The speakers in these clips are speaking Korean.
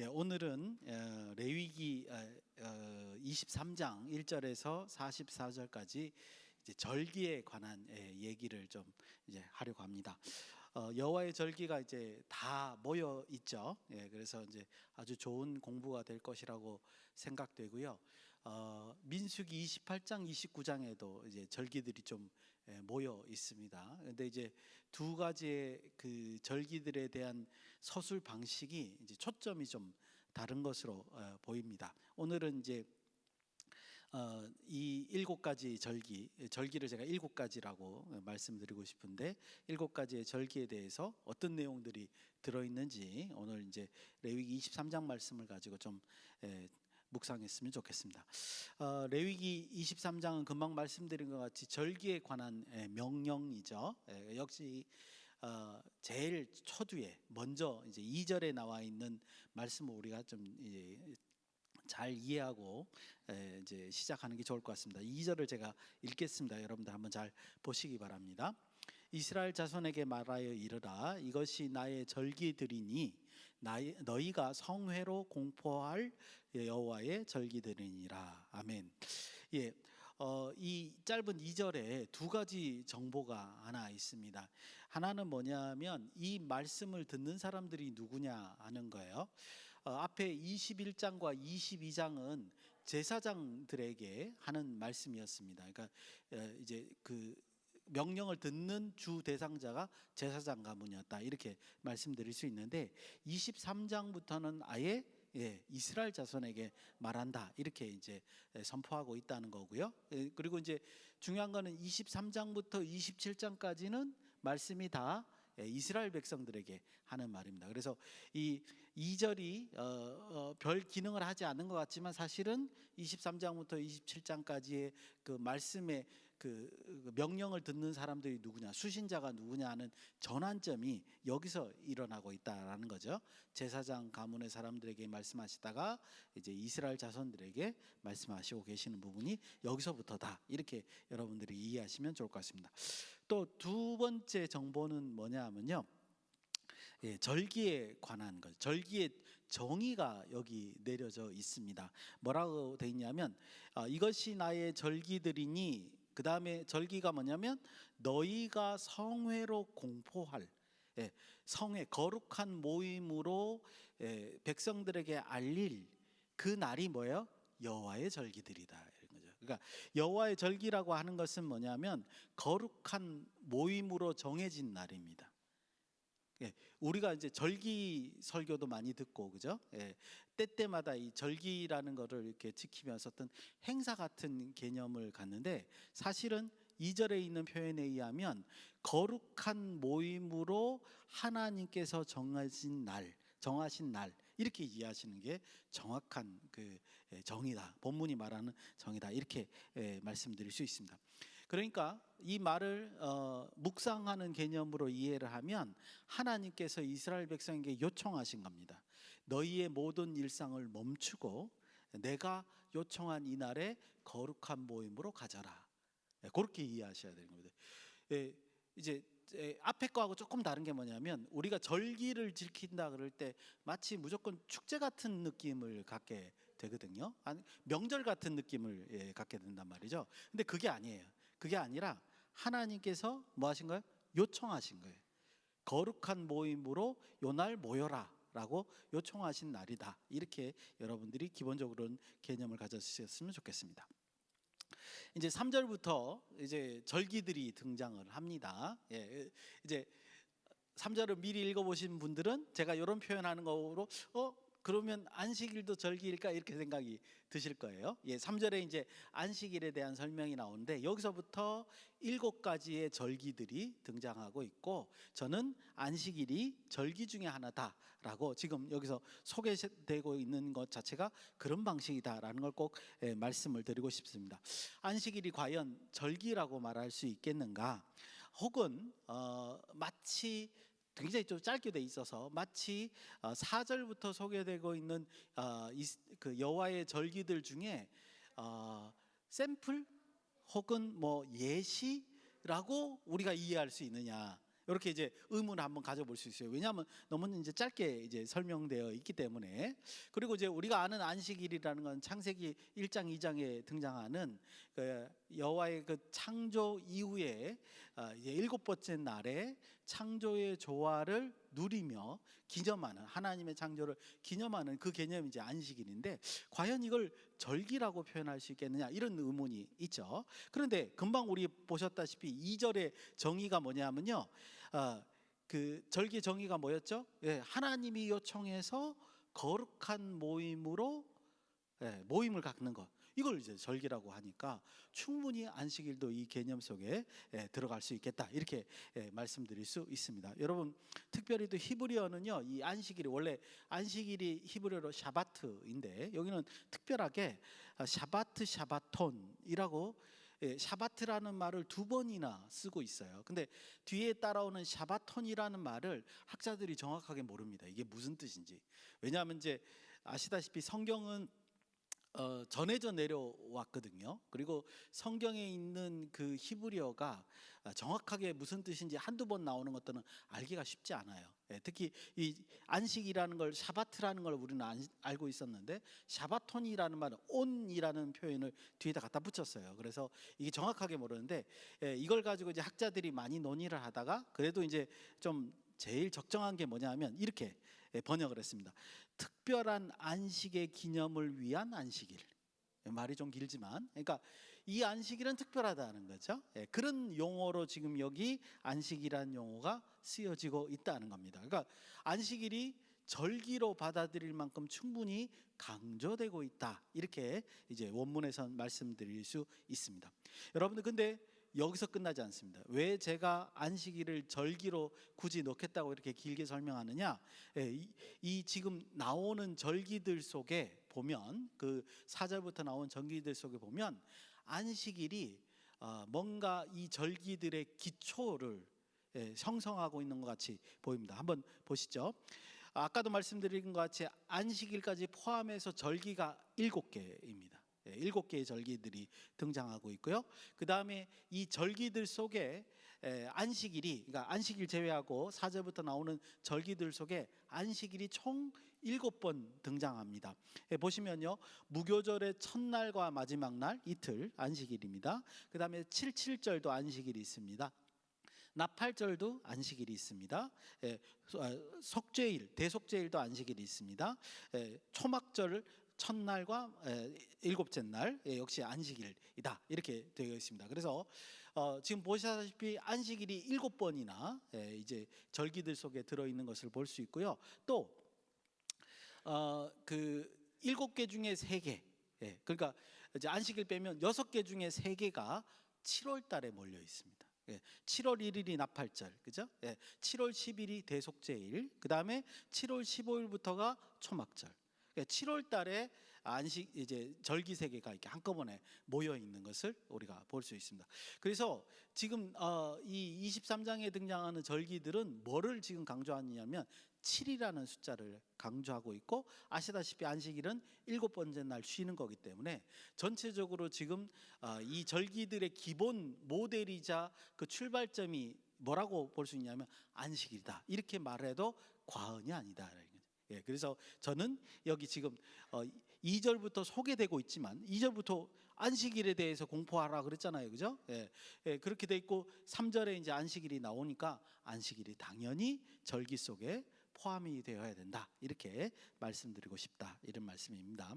오늘은 레위기 23장 1절에서 44절까지 이제 절기에 관한 얘기를 좀 이제 하려고 합니다. 여호와의 절기가 이제 다 모여 있죠. 그래서 이제 아주 좋은 공부가 될 것이라고 생각되고요. 민수기 28장 29장에도 이제 절기들이 좀 모여 있습니다. 근데 이제 두 가지의 그 절기들에 대한 서술 방식이 이제 초점이 좀 다른 것으로 보입니다. 오늘은 이제 이 7가지 절기를 제가 7가지라고 말씀드리고 싶은데 7가지의 절기에 대해서 어떤 내용들이 들어있는지 오늘 이제 레위기 23장 말씀을 가지고 좀 묵상했으면 좋겠습니다. 레위기 23장은 금방 말씀드린 것 같이 절기에 관한 명령이죠. 역시 제일 초두에 먼저 이제 2절에 나와 있는 말씀을 우리가 좀 잘 이해하고 이제 시작하는 게 좋을 것 같습니다. 2절을 제가 읽겠습니다. 여러분들 한번 잘 보시기 바랍니다. 이스라엘 자손에게 말하여 이르라. 이것이 나의 절기들이니 너희가 성회로 공포할 여호와의 절기들이니라. 아멘. 이 짧은 2절에 두 가지 정보가 하나 있습니다. 하나는 뭐냐면 이 말씀을 듣는 사람들이 누구냐 하는 거예요. 앞에 21장과 22장은 제사장들에게 하는 말씀이었습니다. 그러니까 이제 그 명령을 듣는 주 대상자가 제사장 가문이었다 이렇게 말씀드릴 수 있는데 23장부터는 아예 이스라엘 자손에게 말한다 이렇게 이제 선포하고 있다는 거고요. 그리고 이제 중요한 거는 23장부터 27장까지는 말씀이 다 이스라엘 백성들에게 하는 말입니다. 그래서 이 2절이 별 기능을 하지 않는 것 같지만 사실은 23장부터 27장까지의 그 말씀의 그 명령을 듣는 사람들이 누구냐, 수신자가 누구냐 하는 전환점이 여기서 일어나고 있다라는 거죠. 제사장 가문의 사람들에게 말씀하시다가 이제 이스라엘 자손들에게 말씀하시고 계시는 부분이 여기서부터다 이렇게 여러분들이 이해하시면 좋을 것 같습니다. 또 두 번째 정보는 뭐냐 하면요, 절기에 관한 것, 절기의 정의가 여기 내려져 있습니다. 뭐라고 되어 있냐면 이것이 나의 절기들이니, 그 다음에 절기가 뭐냐면 너희가 성회로 공포할, 성회 거룩한 모임으로 백성들에게 알릴 그 날이 뭐예요? 여호와의 절기들이다 이런 거죠. 그러니까 여호와의 절기라고 하는 것은 뭐냐면 거룩한 모임으로 정해진 날입니다. 우리가 이제 절기 설교도 많이 듣고 그죠? 때때마다 이 절기라는 것을 이렇게 지키면서 어떤 행사 같은 개념을 갖는데 사실은 2절에 있는 표현에 의하면 거룩한 모임으로 하나님께서 정하신 날 이렇게 이해하시는 게 정확한 그 정의다. 본문이 말하는 정의다. 이렇게 말씀드릴 수 있습니다. 그러니까 이 말을 묵상하는 개념으로 이해를 하면 하나님께서 이스라엘 백성에게 요청하신 겁니다. 너희의 모든 일상을 멈추고 내가 요청한 이 날에 거룩한 모임으로 가져라. 그렇게 이해하셔야 되는 겁니다. 이제 앞에 거하고 조금 다른 게 뭐냐면 우리가 절기를 지킨다 그럴 때 마치 무조건 축제 같은 느낌을 갖게 되거든요. 아니, 명절 같은 느낌을 갖게 된단 말이죠. 근데 그게 아니에요. 그게 아니라 하나님께서 뭐 하신 거예요? 요청하신 거예요. 거룩한 모임으로 요 날 모여라 라고 요청하신 날이다. 이렇게 여러분들이 기본적으로는 개념을 가졌으면 좋겠습니다. 이제 3절부터 이제 절기들이 등장을 합니다. 이제 3절을 미리 읽어보신 분들은 제가 이런 표현하는 거로 그러면 안식일도 절기일까 이렇게 생각이 드실 거예요. 3절에 이제 안식일에 대한 설명이 나오는데 여기서부터 7가지의 절기들이 등장하고 있고 저는 안식일이 절기 중에 하나다라고 지금 여기서 소개되고 있는 것 자체가 그런 방식이다라는 걸 꼭 말씀을 드리고 싶습니다. 안식일이 과연 절기라고 말할 수 있겠는가? 혹은 마치 굉장히 좀 짧게 돼 있어서 마치 4절부터 소개되고 있는 그 여호와의 절기들 중에 샘플 혹은 뭐 예시라고 우리가 이해할 수 있느냐? 이렇게 이제 의문을 한번 가져볼 수 있어요. 왜냐하면 너무 이제 짧게 이제 설명되어 있기 때문에. 그리고 이제 우리가 아는 안식일이라는 건 창세기 1장 2장에 등장하는 그 여호와의 그 창조 이후에 이제 일곱 번째 날에 창조의 조화를 누리며 기념하는, 하나님의 창조를 기념하는 그 개념이 이제 안식일인데, 과연 이걸 절기라고 표현할 수 있겠느냐, 이런 의문이 있죠. 그런데 금방 우리 보셨다시피 2절의 정의가 뭐냐면요, 그 절기의 정의가 뭐였죠? 하나님이 요청해서 거룩한 모임으로 모임을 갖는 것, 이걸 이제 절기라고 하니까 충분히 안식일도 이 개념 속에 들어갈 수 있겠다, 이렇게 말씀드릴 수 있습니다. 여러분, 특별히 또 히브리어는요, 이 안식일이, 원래 안식일이 히브리어로 샤바트인데 여기는 특별하게 샤바트 샤바톤이라고, 샤바트라는 말을 두 번이나 쓰고 있어요. 근데 뒤에 따라오는 샤바톤이라는 말을 학자들이 정확하게 모릅니다. 이게 무슨 뜻인지. 왜냐하면 이제 아시다시피 성경은 전해져 내려왔거든요. 그리고 성경에 있는 그 히브리어가 정확하게 무슨 뜻인지 한두 번 나오는 것들은 알기가 쉽지 않아요. 특히 이 안식이라는 걸, 샤바트라는 걸 우리는 알고 있었는데, 샤바톤이라는 말은 온이라는 표현을 뒤에다 갖다 붙였어요. 그래서 이게 정확하게 모르는데, 이걸 가지고 이제 학자들이 많이 논의를 하다가 그래도 이제 좀 제일 적정한 게 뭐냐면 이렇게 번역을 했습니다. 특별한 안식의 기념을 위한 안식일. 말이 좀 길지만, 그러니까 이 안식일은 특별하다는 거죠. 그런 용어로 지금 여기 안식이라는 용어가 쓰여지고 있다는 겁니다. 그러니까 안식일이 절기로 받아들일 만큼 충분히 강조되고 있다, 이렇게 이제 원문에선 말씀드릴 수 있습니다. 여러분들, 근데 여기서 끝나지 않습니다. 왜 제가 안식일을 절기로 굳이 넣겠다고 이렇게 길게 설명하느냐, 이 지금 나오는 절기들 속에 보면, 그 4절부터 나온 절기들 속에 보면 안식일이 뭔가 이 절기들의 기초를 형성하고 있는 것 같이 보입니다. 한번 보시죠. 아까도 말씀드린 것 같이 안식일까지 포함해서 절기가 7개입니다. 7개의 절기들이 등장하고 있고요. 그 다음에 이 절기들 속에 안식일이, 그러니까 안식일 제외하고 4절부터 나오는 절기들 속에 안식일이 총 7번 등장합니다. 보시면요, 무교절의 첫날과 마지막 날 이틀 안식일입니다. 그 다음에 7.7절도 안식일이 있습니다. 나팔절도 안식일이 있습니다. 속죄일, 대속죄일도 안식일이 있습니다. 초막절 첫날과 일곱째 날 역시 안식일이다, 이렇게 되어 있습니다. 그래서 지금 보시다시피 안식일이 7번이나 이제 절기들 속에 들어있는 것을 볼 수 있고요. 또 그 7개 중에 3개, 그러니까 이제 안식일 빼면 6개 중에 3개가 7월 달에 몰려 있습니다. 7월 1일이 나팔절, 그죠? 7월 10일이 대속죄일, 그 다음에 7월 15일부터가 초막절. 7월 달에 안식, 이제 절기 3개가 이렇게 한꺼번에 모여 있는 것을 우리가 볼 수 있습니다. 그래서 지금 이 23장에 등장하는 절기들은 뭐를 지금 강조하느냐면 7이라는 숫자를 강조하고 있고, 아시다시피 안식일은 7번째 날 쉬는 거기 때문에 전체적으로 지금 이 절기들의 기본 모델이자 그 출발점이 뭐라고 볼 수 있냐면 안식일이다, 이렇게 말해도 과언이 아니다. 그래서 저는 여기 지금 2절부터 소개되고 있지만 2절부터 안식일에 대해서 공포하라 그랬잖아요, 그죠? 그렇게 돼 있고 3절에 이제 안식일이 나오니까 안식일이 당연히 절기 속에 포함이 되어야 된다, 이렇게 말씀드리고 싶다, 이런 말씀입니다.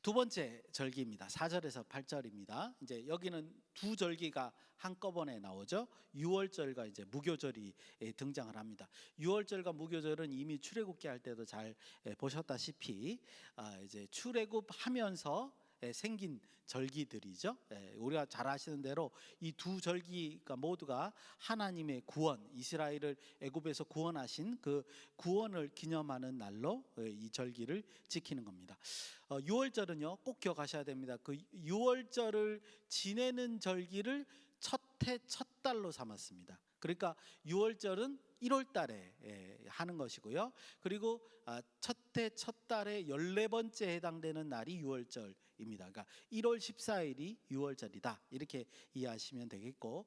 두 번째 절기입니다. 4절에서 8절입니다. 이제 여기는 두 절기가 한꺼번에 나오죠. 유월절과 이제 무교절이 등장을 합니다. 유월절과 무교절은 이미 출애굽기 할 때도 잘 보셨다시피 이제 출애굽하면서 생긴 절기들이죠. 우리가 잘 아시는 대로 이 두 절기가 모두가 하나님의 구원, 이스라엘을 애굽에서 구원하신 그 구원을 기념하는 날로 이 절기를 지키는 겁니다. 유월절은요, 꼭 기억하셔야 됩니다. 그 유월절을 지내는 절기를 첫 해 첫 달로 삼았습니다. 그러니까 유월절은 1월 달에 하는 것이고요. 그리고 첫 해 첫 달의 14번째 해당되는 날이 유월절입니다. 그러니까 1월 14일이 유월절이다, 이렇게 이해하시면 되겠고,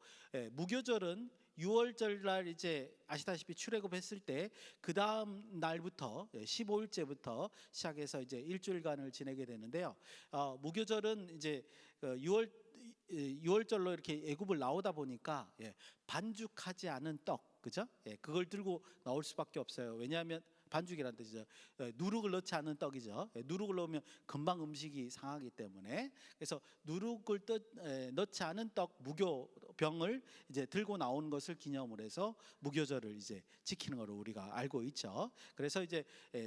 무교절은 6월절 날 이제 아시다시피 출애굽했을 때 그 다음 날부터 15일째부터 시작해서 이제 일주일간을 지내게 되는데요. 무교절은 이제 6월절로 이렇게 애굽을 나오다 보니까 반죽하지 않은 떡, 그죠? 그걸 들고 나올 수밖에 없어요. 왜냐하면 반죽이라는 뜻이죠. 누룩을 넣지 않은 떡이죠. 누룩을 넣으면 금방 음식이 상하기 때문에, 그래서 누룩을 넣지 않은 떡 무교병을 이제 들고 나온 것을 기념을 해서 무교절을 이제 지키는 걸로 우리가 알고 있죠. 그래서 이제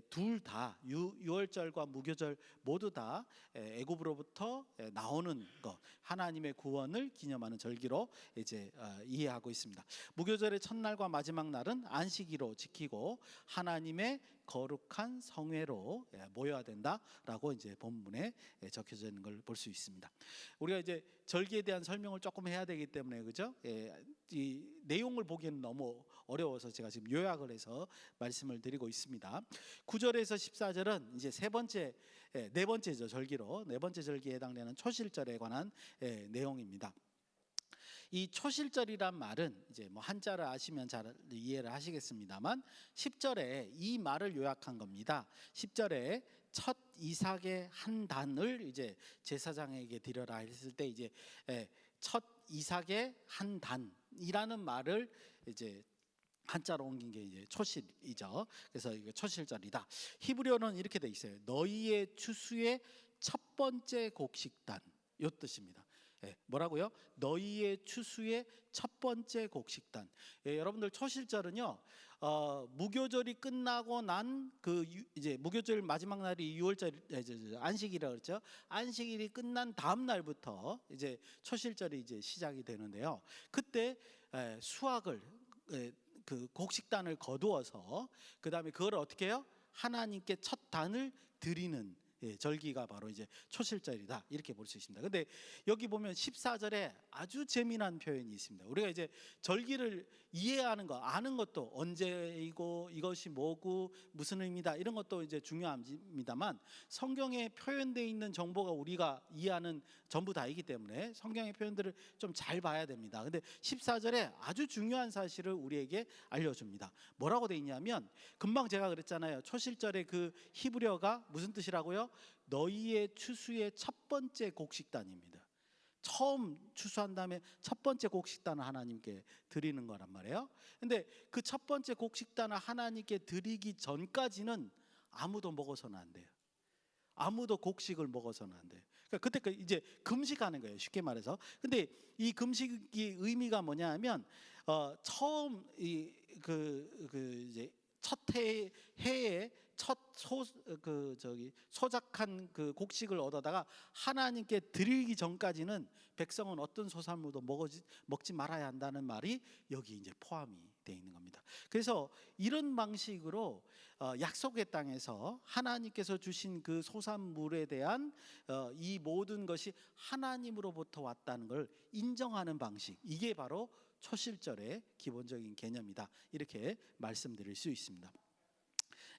둘 다 유월절과 무교절 모두 다 애굽으로부터 나오는 것, 하나님의 구원을 기념하는 절기로 이제 이해하고 있습니다. 무교절의 첫날과 마지막 날은 안식일로 지키고 하나님의 거룩한 성회로 모여야 된다라고 이제 본문에 적혀져 있는 걸 볼 수 있습니다. 우리가 이제 절기에 대한 설명을 조금 해야 되기 때문에, 그죠? 이 내용을 보기에는 너무 어려워서 제가 지금 요약을 해서 말씀을 드리고 있습니다. 9절에서 14절은 이제 네 번째죠. 절기로 네 번째 절기에 해당되는 초실절에 관한 내용입니다. 이 초실절이란 말은 이제 뭐 한자를 아시면 잘 이해를 하시겠습니다만 10절에 이 말을 요약한 겁니다. 10절에 첫 이삭의 한 단을 이제 제사장에게 드려라 했을 때 이제 첫 이삭의 한 단이라는 말을 이제 한자로 옮긴 게 이제 초실이죠. 그래서 이게 초실절이다. 히브리어는 이렇게 돼 있어요. 너희의 추수의 첫 번째 곡식단, 이 뜻입니다. 뭐라고요? 너희의 추수의 첫 번째 곡식단. 여러분들 초실절은요, 무교절이 끝나고 난 그 이제 무교절 마지막 날이 6월절 안식일이라고 그랬죠. 안식일이 끝난 다음 날부터 이제 초실절이 이제 시작이 되는데요. 그때 수확을 그 곡식단을 거두어서 그 다음에 그걸 어떻게 해요? 하나님께 첫 단을 드리는 절기가 바로 이제 초실절이다, 이렇게 볼 수 있습니다. 근데 여기 보면 14절에 아주 재미난 표현이 있습니다. 우리가 이제 절기를 이해하는 거, 아는 것도 언제이고 이것이 뭐고 무슨 의미다, 이런 것도 이제 중요합니다만 성경에 표현되어 있는 정보가 우리가 이해하는 전부 다이기 때문에 성경의 표현들을 좀 잘 봐야 됩니다. 근데 14절에 아주 중요한 사실을 우리에게 알려줍니다. 뭐라고 돼 있냐면, 금방 제가 그랬잖아요. 초실절의 그 히브리어가 무슨 뜻이라고요? 너희의 추수의 첫 번째 곡식단입니다. 처음 추수한 다음에 첫 번째 곡식단을 하나님께 드리는 거란 말이에요. 근데 그 첫 번째 곡식단을 하나님께 드리기 전까지는 아무도 먹어서는 안 돼요. 아무도 곡식을 먹어서는 안 돼요. 그러니까 그때 이제 금식하는 거예요, 쉽게 말해서. 근데 이 금식이 의미가 뭐냐면 처음 이제 첫 해에 첫 소작한 그 곡식을 얻어다가 하나님께 드리기 전까지는 백성은 어떤 소산물도 먹지 말아야 한다는 말이 여기 이제 포함이 되어 있는 겁니다. 그래서 이런 방식으로 약속의 땅에서 하나님께서 주신 그 소산물에 대한 이 모든 것이 하나님으로부터 왔다는 걸 인정하는 방식, 이게 바로 초실절의 기본적인 개념이다, 이렇게 말씀드릴 수 있습니다.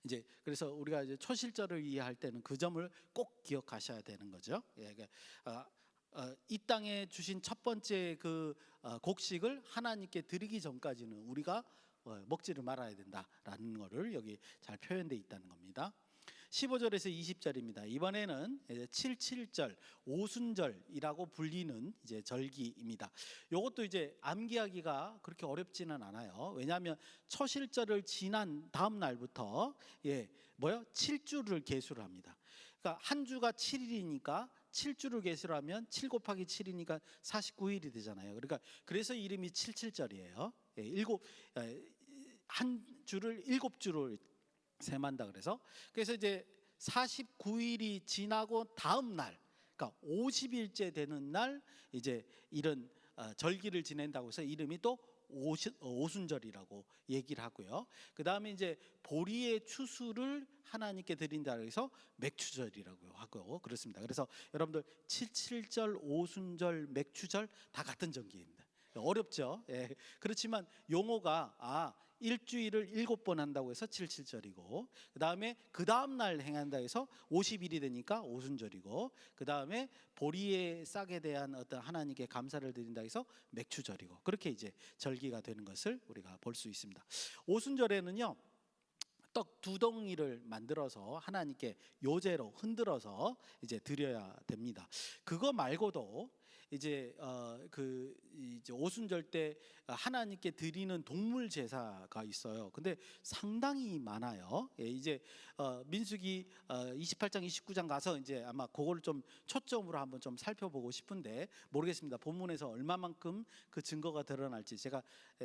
이제 그래서 우리가 이제 초실절을 이해할 때는 그 점을 꼭 기억하셔야 되는 거죠. 이 땅에 주신 첫 번째 그 곡식을 하나님께 드리기 전까지는 우리가 먹지를 말아야 된다라는 것을 여기 잘 표현되어 있다는 겁니다. 15절에서 20절입니다. 이번에는 77절, 오순절이라고 불리는 이제 절기입니다. 이것도 이제 암기하기가 그렇게 어렵지는 않아요. 왜냐하면 초실절을 지난 다음 날부터 7주를 계수를 합니다. 그러니까 한 주가 7일이니까 7주를 계수를 하면 7 곱하기 7이니까 49일이 되잖아요. 그러니까 그래서 이름이 77절이에요. 한 주를 7주로 세만다 그래서 이제 49일이 지나고 다음 날, 그러니까 50일째 되는 날 이제 이런 절기를 지낸다고 해서 이름이 또 오순절이라고 얘기를 하고요. 그 다음에 이제 보리의 추수를 하나님께 드린다 그래서 맥추절이라고 하고 그렇습니다. 그래서 여러분들 77절, 오순절, 맥추절 다 같은 절기입니다. 어렵죠. 그렇지만 용어가 일주일을 7번 한다고 해서 77절이고, 그다음에 그 다음 날 행한다 해서 50일이 되니까 오순절이고, 그다음에 보리의 싹에 대한 어떤 하나님께 감사를 드린다 해서 맥추절이고, 그렇게 이제 절기가 되는 것을 우리가 볼 수 있습니다. 오순절에는요, 떡 2덩이를 만들어서 하나님께 요제로 흔들어서 이제 드려야 됩니다. 그거 말고도 이제 이제 오순절 때 하나님께 드리는 동물 제사가 있어요. 근데 상당히 많아요. 예, 이제 민수기 28장 29장 가서 이제 아마 그거를 좀 초점으로 한번 좀 살펴보고 싶은데 모르겠습니다. 본문에서 얼마만큼 그 증거가 드러날지 제가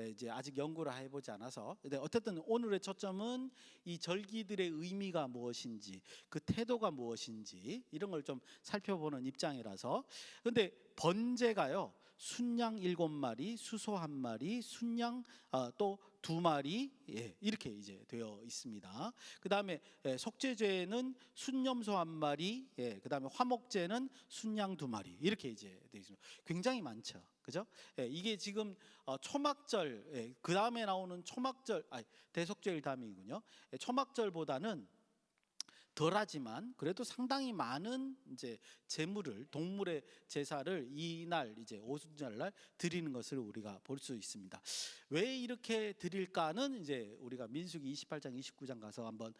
이제 아직 연구를 해보지 않아서. 근데 어쨌든 오늘의 초점은 이 절기들의 의미가 무엇인지, 그 태도가 무엇인지 이런 걸 좀 살펴보는 입장이라서. 근데 번제가요, 순양 7마리, 수소 1마리, 순양 또 2마리, 예, 이렇게 이제 되어 있습니다. 그 다음에 속죄제는 순염소 1마리, 예, 그 다음에 화목제는 순양 2마리, 이렇게 이제 되어 있습니다. 굉장히 많죠, 그죠? 예, 이게 지금 초막절, 예, 그 다음에 나오는 초막절, 대속죄일 다음이군요. 예, 초막절보다는 덜하지만 그래도 상당히 많은 이제 제물을, 동물의 제사를 이날 이제 오순절날 드리는 것을 우리가 볼 수 있습니다. 왜 이렇게 드릴까는 이제 우리가 민수기 28장 29장 가서 한번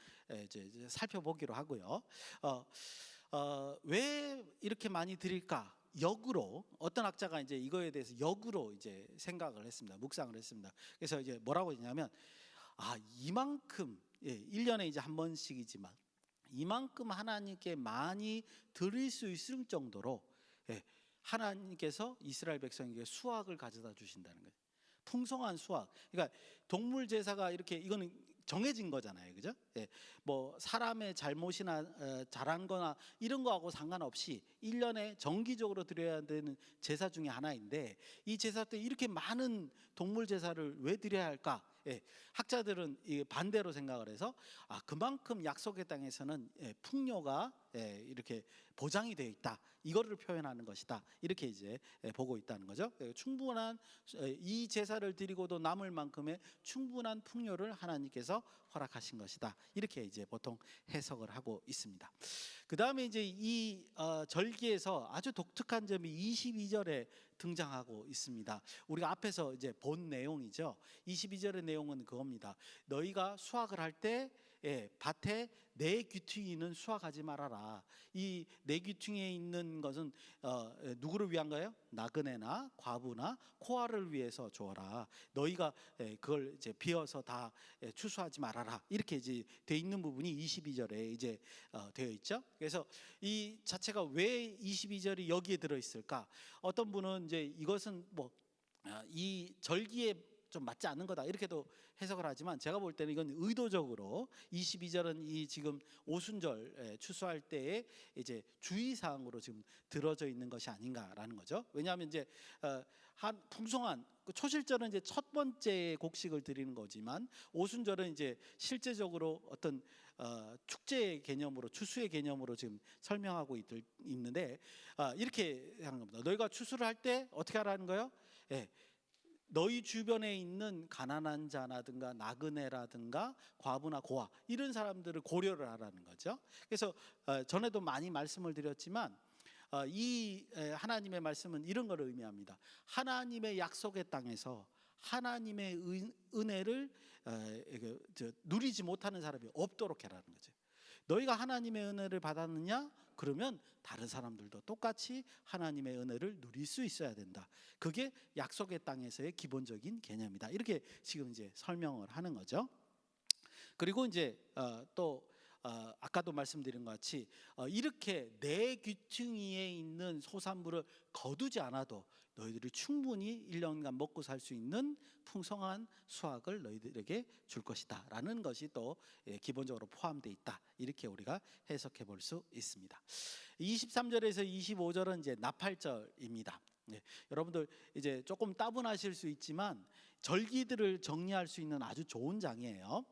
이제 살펴보기로 하고요. 왜 이렇게 많이 드릴까? 역으로 어떤 학자가 이제 이거에 대해서 역으로 이제 생각을 했습니다. 묵상을 했습니다. 그래서 이제 뭐라고 했냐면, 이만큼, 예, 1년에 이제 한 번씩이지만 이만큼 하나님께 많이 드릴 수 있을 정도로, 예, 하나님께서 이스라엘 백성에게 수확을 가져다 주신다는 거예요. 풍성한 수확. 그러니까 동물 제사가 이렇게, 이거는 정해진 거잖아요, 그죠? 예, 뭐 사람의 잘못이나 잘한 거나 이런 거하고 상관없이 1년에 정기적으로 드려야 되는 제사 중에 하나인데, 이 제사 때 이렇게 많은 동물 제사를 왜 드려야 할까? 예, 학자들은 반대로 생각을 해서, 그만큼 약속의 땅에서는, 예, 풍요가, 예, 이렇게 보장이 되어 있다, 이거를 표현하는 것이다, 이렇게 이제 보고 있다는 거죠. 충분한, 이 제사를 드리고도 남을 만큼의 충분한 풍요를 하나님께서 허락하신 것이다, 이렇게 이제 보통 해석을 하고 있습니다. 그 다음에 이제 이 절기에서 아주 독특한 점이 22절에 등장하고 있습니다. 우리가 앞에서 이제 본 내용이죠. 22절의 내용은 그겁니다. 너희가 수확을 할 때, 예, 밭에 내 귀퉁이는 수확하지 말아라. 이 내 귀퉁이에 있는 것은 누구를 위한가요? 나그네나 과부나 코아를 위해서 주어라. 너희가 그걸 이제 비어서 다 추수하지 말아라. 이렇게 이제 돼 있는 부분이 22절에 이제 되어 있죠. 그래서 이 자체가 왜 22절이 여기에 들어 있을까? 어떤 분은 이제 이것은 뭐 이 절기에 좀 맞지 않는 거다, 이렇게도 해석을 하지만, 제가 볼 때는 이건 의도적으로 22절은 이 지금 오순절 추수할 때에 이제 주의사항으로 지금 들어져 있는 것이 아닌가라는 거죠. 왜냐하면 이제 한 풍성한 초실절은 이제 첫 번째 곡식을 드리는 거지만, 오순절은 이제 실제적으로 어떤 축제의 개념으로, 추수의 개념으로 지금 설명하고 있는데, 이렇게 하는 겁니다. 너희가 추수를 할 때 어떻게 하라는 거예요? 예, 너희 주변에 있는 가난한 자라든가 나그네라든가 과부나 고아, 이런 사람들을 고려를 하라는 거죠. 그래서 전에도 많이 말씀을 드렸지만, 이 하나님의 말씀은 이런 걸 의미합니다. 하나님의 약속의 땅에서 하나님의 은혜를 누리지 못하는 사람이 없도록 해라는 거죠. 너희가 하나님의 은혜를 받았느냐? 그러면 다른 사람들도 똑같이 하나님의 은혜를 누릴 수 있어야 된다. 그게 약속의 땅에서의 기본적인 개념이다. 이렇게 지금 이제 설명을 하는 거죠. 그리고 이제 또 아까도 말씀드린 것 같이 이렇게 내 귀퉁이에 있는 소산물을 거두지 않아도 너희들이 충분히 1년간 먹고 살 수 있는 풍성한 수확을 너희들에게 줄 것이다 라는 것이 또 기본적으로 포함되어 있다, 이렇게 우리가 해석해 볼 수 있습니다. 23절에서 25절은 이제 나팔절입니다. 여러분들 이제 조금 따분하실 수 있지만 절기들을 정리할 수 있는 아주 좋은 장이에요.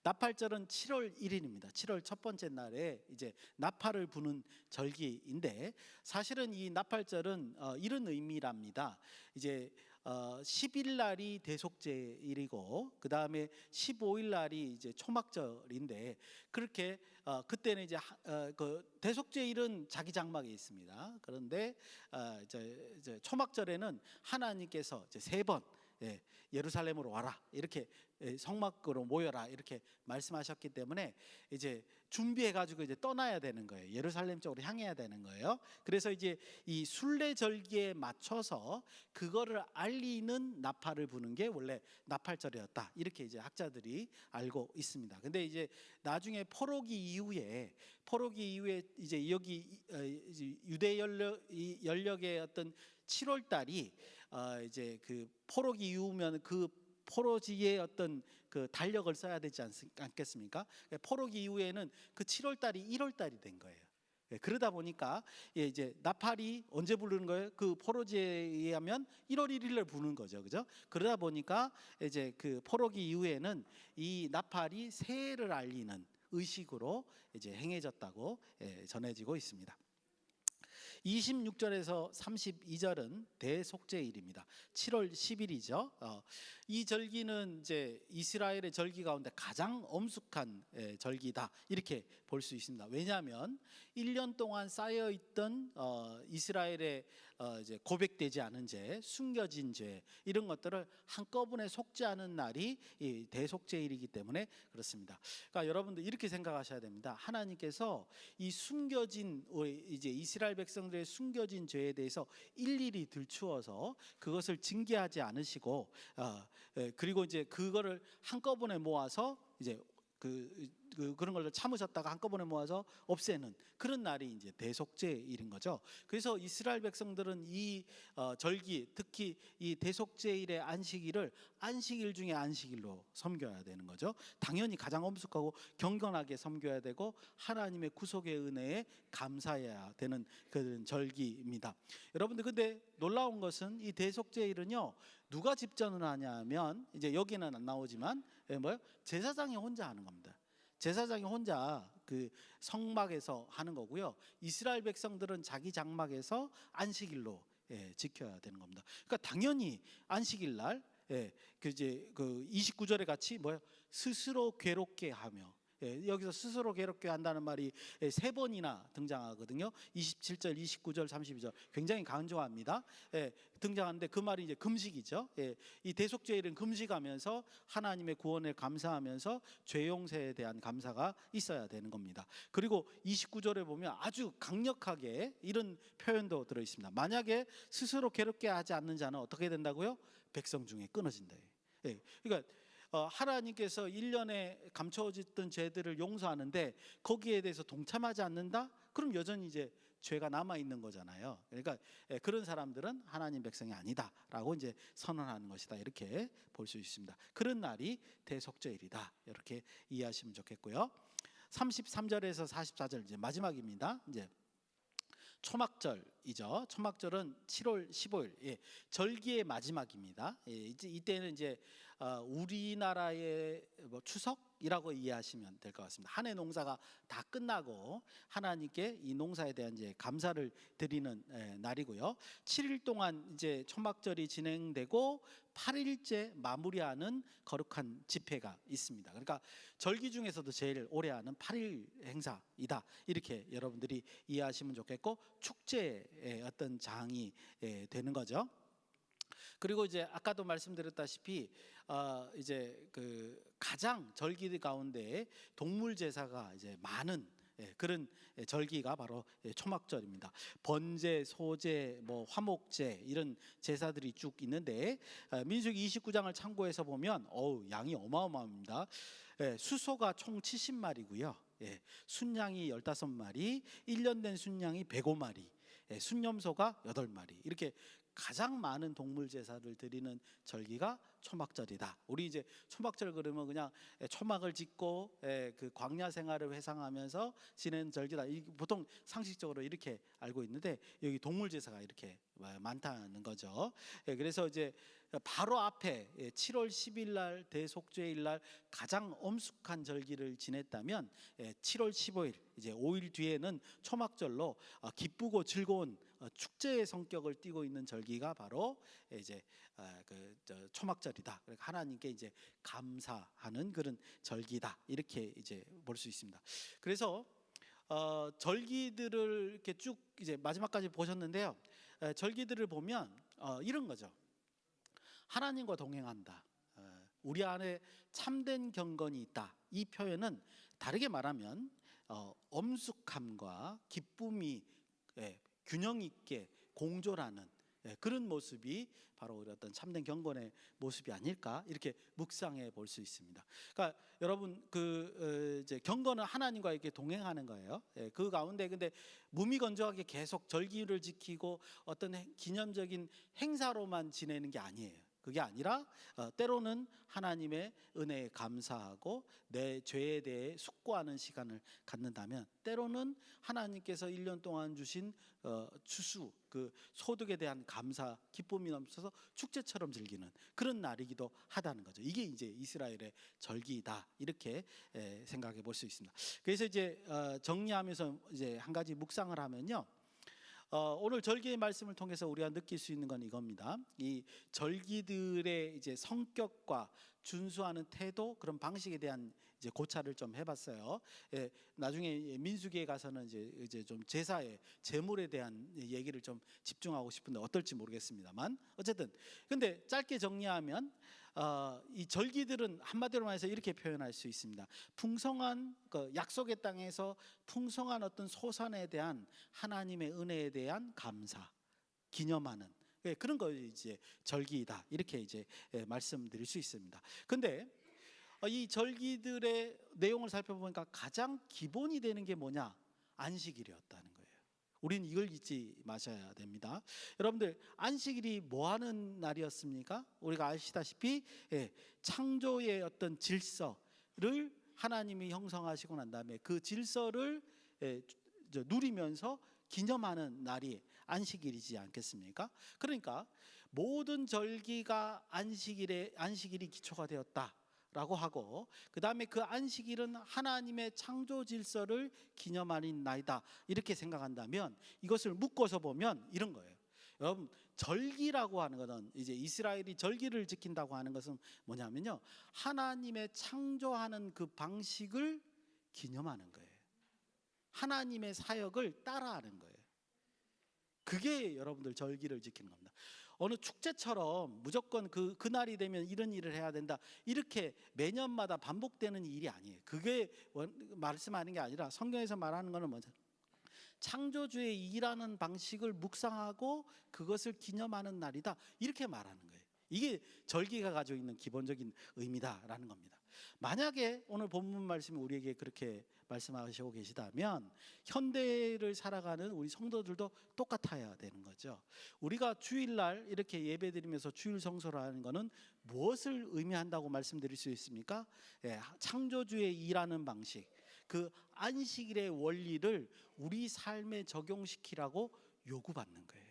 나팔절은 7월 1일입니다. 7월 첫 번째 날에 이제 나팔을 부는 절기인데, 사실은 이 나팔절은 이런 의미랍니다. 이제 10일 날이 대속죄일이고 그 다음에 15일 날이 이제 초막절인데 그렇게 그때는 이제 그 대속죄일은 자기 장막에 있습니다. 그런데 이제 초막절에는 하나님께서 이제 3번 예루살렘으로 와라 이렇게 성막으로 모여라 이렇게 말씀하셨기 때문에 이제 준비해 가지고 이제 떠나야 되는 거예요. 예루살렘 쪽으로 향해야 되는 거예요. 그래서 이제 이 순례절기에 맞춰서 그거를 알리는 나팔을 부는 게 원래 나팔절이었다. 이렇게 이제 학자들이 알고 있습니다. 근데 이제 나중에 포로기 이후에 이제 여기 이제 유대 연력의 어떤 7월 달이 이제 그 포로기 이후면 그 포로지의 어떤 그 달력을 써야 되지 않겠습니까? 포로기 이후에는 그 7월 달이 1월 달이 된 거예요. 그러다 보니까 이제 나팔이 언제 부르는 거예요? 그 포로지에 의하면 1월 1일에 부르는 거죠, 그죠? 그러다 보니까 이제 그 포로기 이후에는 이 나팔이 새해를 알리는 의식으로 이제 행해졌다고 전해지고 있습니다. 26절에서 32절은 대속죄일입니다. 7월 10일이죠. 이 절기는 이제 이스라엘의 절기 가운데 가장 엄숙한 절기다 이렇게 볼 수 있습니다. 왜냐하면 1년 동안 쌓여 있던 이스라엘의 이제 고백되지 않은 죄, 숨겨진 죄 이런 것들을 한꺼번에 속죄하는 날이 이 대속죄일이기 때문에 그렇습니다. 그러니까 여러분들 이렇게 생각하셔야 됩니다. 하나님께서 이 숨겨진 이제 이스라엘 백성들의 숨겨진 죄에 대해서 일일이 들추어서 그것을 징계하지 않으시고 그리고 이제 그거를 한꺼번에 모아서 이제 그런 걸 참으셨다가 한꺼번에 모아서 없애는 그런 날이 이제 대속죄일인 거죠. 그래서 이스라엘 백성들은 이 절기, 특히 이 대속죄일의 안식일을 안식일 중에 안식일로 섬겨야 되는 거죠. 당연히 가장 엄숙하고 경건하게 섬겨야 되고 하나님의 구속의 은혜에 감사해야 되는 그런 절기입니다. 여러분들 근데 놀라운 것은 이 대속죄일은요 누가 집전을 하냐면 이제 여기는 안 나오지만 제사장이 혼자 하는 겁니다. 제사장이 혼자 그 성막에서 하는 거고요. 이스라엘 백성들은 자기 장막에서 안식일로 지켜야 되는 겁니다. 그러니까 당연히 안식일 날 그 이제 그 29절에 같이 스스로 괴롭게 하며 여기서 스스로 괴롭게 한다는 말이 3번이나 등장하거든요. 27절, 29절, 32절 굉장히 강조합니다. 등장하는데 그 말이 이제 금식이죠. 이 대속죄일은 금식하면서 하나님의 구원에 감사하면서 죄 용서에 대한 감사가 있어야 되는 겁니다. 그리고 29절에 보면 아주 강력하게 이런 표현도 들어 있습니다. 만약에 스스로 괴롭게 하지 않는 자는 어떻게 된다고요? 백성 중에 끊어진다. 그러니까 하나님께서 1년에 감춰졌던 죄들을 용서하는데 거기에 대해서 동참하지 않는다? 그럼 여전히 이제 죄가 남아 있는 거잖아요. 그러니까 그런 사람들은 하나님 백성이 아니다라고 이제 선언하는 것이다 이렇게 볼 수 있습니다. 그런 날이 대속죄일이다 이렇게 이해하시면 좋겠고요. 33절에서 44절 이제 마지막입니다. 이제 초막절이죠. 초막절은 7월 15일 절기의 마지막입니다. 이때는 이제 우리나라의 추석이라고 이해하시면 될 것 같습니다. 한 해 농사가 다 끝나고 하나님께 이 농사에 대한 이제 감사를 드리는 날이고요. 7일 동안 이제 초막절이 진행되고 8일째 마무리하는 거룩한 집회가 있습니다. 그러니까 절기 중에서도 제일 오래 하는 8일 행사이다 이렇게 여러분들이 이해하시면 좋겠고 축제의 어떤 장이 되는 거죠. 그리고 이제 아까도 말씀드렸다시피 이제 그 가장 절기 가운데 동물 제사가 이제 많은 그런 절기가 바로 초막절입니다. 번제, 소제, 화목제 이런 제사들이 쭉 있는데 민수기 29장을 참고해서 보면 양이 어마어마합니다. 수소가 총 70마리고요. 순양이 15마리, 1년 된 순양이 105마리, 순염소가 8마리 이렇게 가장 많은 동물 제사를 드리는 절기가 초막절이다. 우리 이제 초막절 그러면 그냥 초막을 짓고 그 광야 생활을 회상하면서 지내는 절기다. 보통 상식적으로 이렇게 알고 있는데 여기 동물 제사가 이렇게 많다는 거죠. 그래서 이제 바로 앞에 7월 10일 날 대속죄일 날 가장 엄숙한 절기를 지냈다면 7월 15일 이제 5일 뒤에는 초막절로 기쁘고 즐거운 축제의 성격을 띠고 있는 절기가 바로 이제 그 초막절이다. 그러니까 하나님께 이제 감사하는 그런 절기다. 이렇게 이제 볼 수 있습니다. 그래서 절기들을 이렇게 쭉 이제 마지막까지 보셨는데요. 절기들을 보면 이런 거죠. 하나님과 동행한다. 우리 안에 참된 경건이 있다. 이 표현은 다르게 말하면 엄숙함과 기쁨이 균형 있게 공존하는 그런 모습이 바로 우리 어떤 참된 경건의 모습이 아닐까 이렇게 묵상해 볼 수 있습니다. 그러니까 여러분 이제 경건은 하나님과 이렇게 동행하는 거예요. 그 가운데 근데 무미건조하게 계속 절기를 지키고 어떤 기념적인 행사로만 지내는 게 아니에요. 그게 아니라 때로는 하나님의 은혜에 감사하고 내 죄에 대해 숙고하는 시간을 갖는다면 때로는 하나님께서 1년 동안 주신 추수 그 소득에 대한 감사 기쁨이 넘쳐서 축제처럼 즐기는 그런 날이기도 하다는 거죠. 이게 이제 이스라엘의 절기다 이렇게 생각해 볼 수 있습니다. 그래서 이제 정리하면서 이제 한 가지 묵상을 하면요. 오늘 절기의 말씀을 통해서 우리가 느낄 수 있는 건 이겁니다. 이 절기들의 이제 성격과 준수하는 태도 그런 방식에 대한 이제 고찰을 좀 해봤어요. 나중에 민수기에 가서는 이제 좀 제사의 제물에 대한 얘기를 좀 집중하고 싶은데 어떨지 모르겠습니다만 어쨌든 근데 짧게 정리하면 이 절기들은 한마디로 말해서 이렇게 표현할 수 있습니다. 풍성한 그 약속의 땅에서 풍성한 어떤 소산에 대한 하나님의 은혜에 대한 감사, 기념하는 그런 거 이제 절기이다 이렇게 이제 말씀드릴 수 있습니다. 근데 이 절기들의 내용을 살펴보니까 가장 기본이 되는 게 뭐냐? 안식일이었다는 거예요. 우리는 이걸 잊지 마셔야 됩니다. 여러분들 안식일이 뭐 하는 날이었습니까? 우리가 아시다시피 창조의 어떤 질서를 하나님이 형성하시고 난 다음에 그 질서를 누리면서 기념하는 날이 안식일이지 않겠습니까? 그러니까 모든 절기가 안식일이 기초가 되었다라고 하고 그 다음에 그 안식일은 하나님의 창조 질서를 기념하는 날이다 이렇게 생각한다면 이것을 묶어서 보면 이런 거예요. 여러분 절기라고 하는 것은 이제 이스라엘이 절기를 지킨다고 하는 것은 뭐냐면요 하나님의 창조하는 그 방식을 기념하는 거예요. 하나님의 사역을 따라하는 거예요. 그게 여러분들 절기를 지키는 겁니다. 어느 축제처럼 무조건 그날이 되면 이런 일을 해야 된다 이렇게 매년마다 반복되는 일이 아니에요. 그게 말씀하는 게 아니라 성경에서 말하는 것은 뭐죠? 창조주의 일하는 방식을 묵상하고 그것을 기념하는 날이다 이렇게 말하는 거예요. 이게 절기가 가지고 있는 기본적인 의미다라는 겁니다. 만약에 오늘 본문 말씀이 우리에게 그렇게 말씀하시고 계시다면 현대를 살아가는 우리 성도들도 똑같아야 되는 거죠. 우리가 주일날 이렇게 예배드리면서 주일 성소를 하는 것은 무엇을 의미한다고 말씀드릴 수 있습니까? 창조주의 일하는 방식 그 안식일의 원리를 우리 삶에 적용시키라고 요구받는 거예요.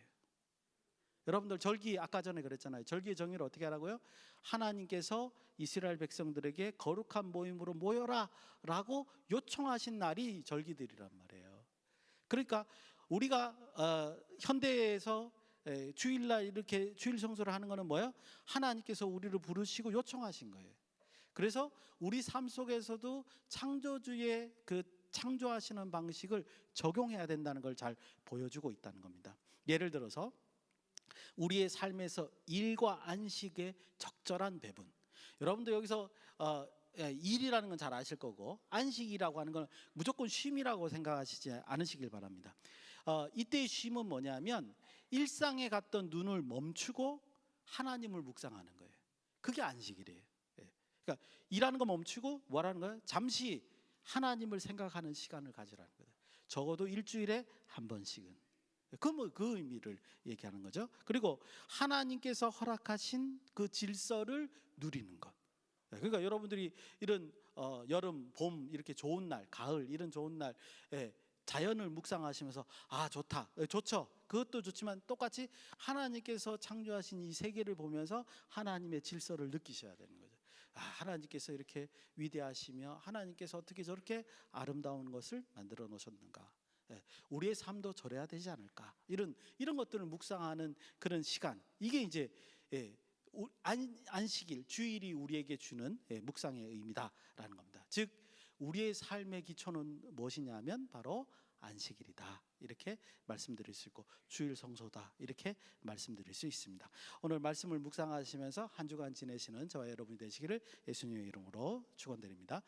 여러분들 절기 아까 전에 그랬잖아요. 절기의 정의를 어떻게 하라고요? 하나님께서 이스라엘 백성들에게 거룩한 모임으로 모여라 라고 요청하신 날이 절기들이란 말이에요. 그러니까 우리가 현대에서 주일날 이렇게 주일 성소를 하는 거는 뭐예요? 하나님께서 우리를 부르시고 요청하신 거예요. 그래서 우리 삶 속에서도 창조주의 그 창조하시는 방식을 적용해야 된다는 걸 잘 보여주고 있다는 겁니다. 예를 들어서 우리의 삶에서 일과 안식의 적절한 배분. 여러분도 여기서 일이라는 건 잘 아실 거고 안식이라고 하는 건 무조건 쉼이라고 생각하시지 않으시길 바랍니다. 이때의 쉼은 뭐냐면 일상에 갔던 눈을 멈추고 하나님을 묵상하는 거예요. 그게 안식이래요. 그러니까 일하는 거 멈추고 뭐라는 거예요? 잠시 하나님을 생각하는 시간을 가지라는 거예요. 적어도 일주일에 한 번씩은. 그 의미를 얘기하는 거죠. 그리고 하나님께서 허락하신 그 질서를 누리는 것. 그러니까 여러분들이 이런 여름, 봄 이렇게 좋은 날, 가을 이런 좋은 날 자연을 묵상하시면서 아 좋다, 좋죠. 그것도 좋지만 똑같이 하나님께서 창조하신 이 세계를 보면서 하나님의 질서를 느끼셔야 되는 거죠. 아, 하나님께서 이렇게 위대하시며 하나님께서 어떻게 저렇게 아름다운 것을 만들어 놓으셨는가. 우리의 삶도 저래야 되지 않을까. 이런 것들을 묵상하는 그런 시간. 이게 이제 안식일, 주일이 우리에게 주는 묵상의 의미다라는 겁니다. 즉 우리의 삶의 기초는 무엇이냐면 바로 안식일이다. 이렇게 말씀드릴 수 있고 주일 성소다. 이렇게 말씀드릴 수 있습니다. 오늘 말씀을 묵상하시면서 한 주간 지내시는 저와 여러분이 되시기를 예수님의 이름으로 축원드립니다.